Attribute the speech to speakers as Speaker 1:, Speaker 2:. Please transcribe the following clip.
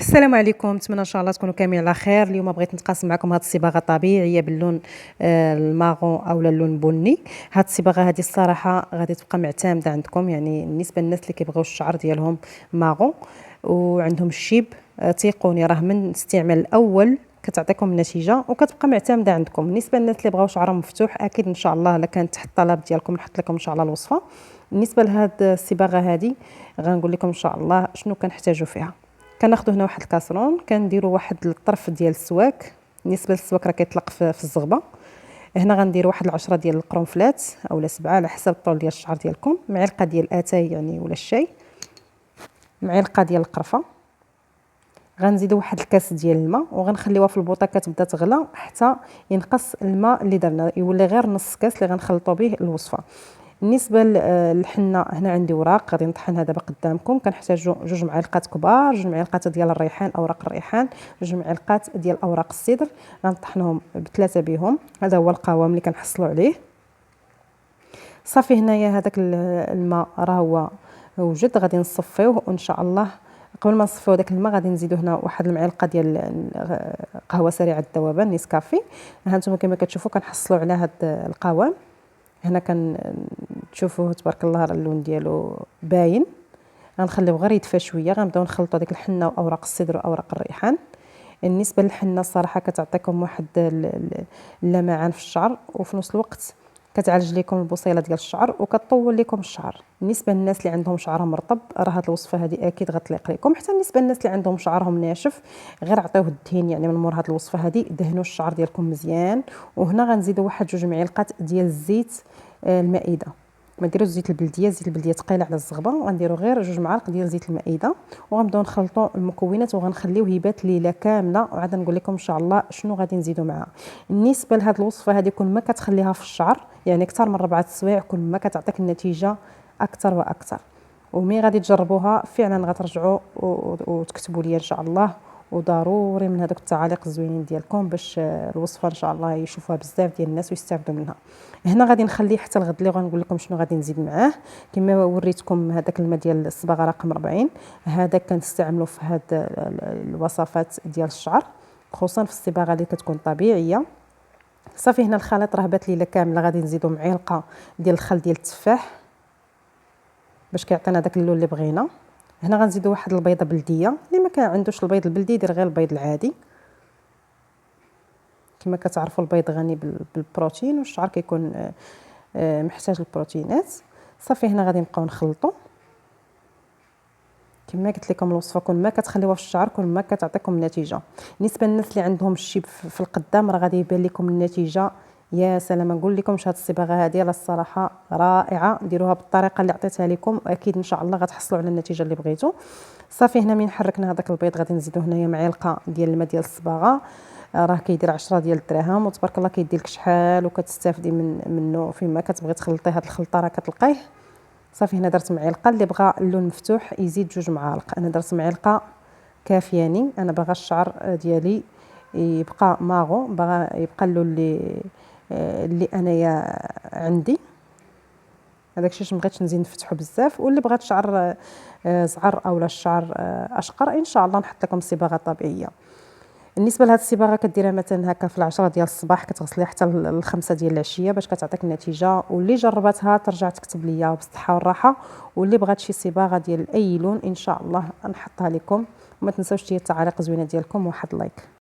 Speaker 1: السلام عليكم، نتمنى ان شاء الله تكونوا كاملين على خير. اليوم بغيت نتقاسم معكم هذه الصباغه الطبيعيه باللون الماغون او اللون البني. هذه الصباغه هذه الصراحه غادي تبقى معتمده عندكم، يعني بالنسبه للناس اللي كيبغيو الشعر ديالهم ماغون وعندهم الشيب. تيقوني راه من الاستعمال الاول كتعطيكم النتيجه وكتبقى معتمده عندكم. بالنسبه للناس اللي بغاو شعرهم مفتوح، اكيد ان شاء الله الا كانت تحت الطلب ديالكم نحط لكم ان شاء الله الوصفه. بالنسبه لهاد الصباغه هذه غنقول لكم ان شاء الله شنو كنحتاجوا فيها. كناخذوا هنا واحد الكاسرون، كنديروا واحد الطرف ديال السواك. بالنسبه للسواك راه كيطلق في الزغبه. هنا غندير واحد 10 ديال القرنفلات اولا 7 على حسب الطول ديال الشعر ديالكم، معلقه ديال اتاي يعني ولا الشاي، معلقه ديال القرفه. غنزيدوا واحد الكاس ديال الماء وغنخليوها في البوطه كتبدا تغلى حتى ينقص الماء اللي درنا، يولي غير نص كاس اللي غنخلطوا به الوصفه. بالنسبه للحنه، هنا عندي وراق غادي نطحنها دابا قدامكم. كنحتاجوا 2 معالق كبار، 2 معالق ديال الريحان، اوراق الريحان، 2 معالق ديال اوراق السدر. غنطحنهم بثلاثه بهم. هذا هو القوام اللي كنحصلوا عليه. صافي هنايا هذاك الماء راه هو وجد، غادي نصفيوه وان شاء الله قبل ما نصفيو داك الماء غادي نزيدو هنا واحد المعلقه ديال قهوه سريعه الذوبان نيسكافي. ها انتم كما كتشوفوا كنحصلوا على هذا القوام. هنا كنشوفوه تبارك الله اللون ديالو باين. غنخليوه غير يدفى شويه، غنبداو نخلطوا ديك الحنه واوراق السدر واوراق الريحان. بالنسبه للحنه الصراحه كتعطيكم واحد اللمعان في الشعر، وفي نفس الوقت كتعالج لكم البصيله ديال الشعر وكتطول لكم الشعر. بالنسبه للناس اللي عندهم شعرهم رطب راه هذه الوصفه هذه اكيد غتليق لكم. حتى بالنسبه للناس اللي عندهم شعرهم ناشف غير عطيوه الدهين، يعني من مور هذه الوصفه هذه دهنوا الشعر ديالكم مزيان. وهنا غنزيدوا واحد 2 معالق ديال الزيت المائده. ما ديروش زيت البلديه، زيت البلديه ثقيله على الزغبه، وغنديروا غير 2 معالق ديال زيت المائده. وغنبداو نخلطوا المكونات وغنخليوه يبات ليله كامله، وعاد نقول لكم ان شاء الله شنو غادي نزيدوا معها. بالنسبه لهذه الوصفه هذه كل ما كتخليها في الشعر يعني اكثر من 4 سوايع كل ما كتعطيك النتيجه اكثر واكثر. ومي غادي تجربوها فعلا غترجعوا وتكتبوا لي ان شاء الله، وضروري من هذوك التعاليق الزوينين ديالكم باش الوصفه ان شاء الله يشوفوها بزاف ديال الناس ويستافدوا منها. هنا غادي نخليه حتى الغد اللي غنقول لكم شنو غادي نزيد معاه. كما وريتكم هذاك الماء ديال الصباغه رقم 40، هذا كنستعملوا في هاد الوصفات ديال الشعر، خصوصا في الصباغه اللي كتكون طبيعيه. صافي هنا الخليط راه بات ليله كامله. غادي نزيدوا معلقه ديال الخل ديال التفاح باش كيعطينا داك اللون اللي بغينا. هنا غنزيدوا واحد البيضه بلديه، اللي ما كان عندوش البيض البلدي يدير غير البيض العادي. كما كتعرفوا البيض غني بالبروتين والشعر كيكون محتاج البروتينات. صافي هنا غادي نبقاو نخلطوا. كما قلت لكم الوصفه كل ما كتخليوها في الشعر كل ما كتعطيكم النتيجه. بالنسبه للناس اللي عندهم الشيب في القدام راه غادي يبان لكم النتيجه. يا سلام، نقول لكمش هذه الصباغه هذه الصراحه رائعه. ديروها بالطريقه اللي عطيتها لكم واكيد ان شاء الله غتحصلوا على النتيجه اللي بغيتو. صافي هنا من حركنا هذاك البيض غادي نزيدو هنايا معلقه ديال الماء ديال الصباغه. راه كيدير 10 ديال الدراهم وتبارك الله كيدير لك شحال وكتستافدي منه فيما كتبغي تخلطي هذه الخلطه راه كتلقيه. صافي هنا درت معلقه، اللي بغى اللون مفتوح يزيد 2 معالق. انا درت معلقه كافياني، انا باغا الشعر ديالي يبقى ماغو، باغا يبقى اللون اللي انايا عندي. هذاك الشيء ما بغيتش نزيد نفتحو بزاف. واللي بغات شعر زعر اولا الشعر اشقر ان شاء الله نحط لكم صباغه طبيعيه. بالنسبه لهاد الصباغه كديرها مثلا هكا في 10 ديال الصباح كتغسليها حتى 5 ديال العشيه باش كتعطيك النتيجه. واللي جربتها ترجع تكتب ليا بالصحه والراحه. واللي بغات شي صباغه ديال اي لون ان شاء الله نحطها لكم. وما تنساوش ديال التعاليق الزوينه ديالكم وواحد لايك.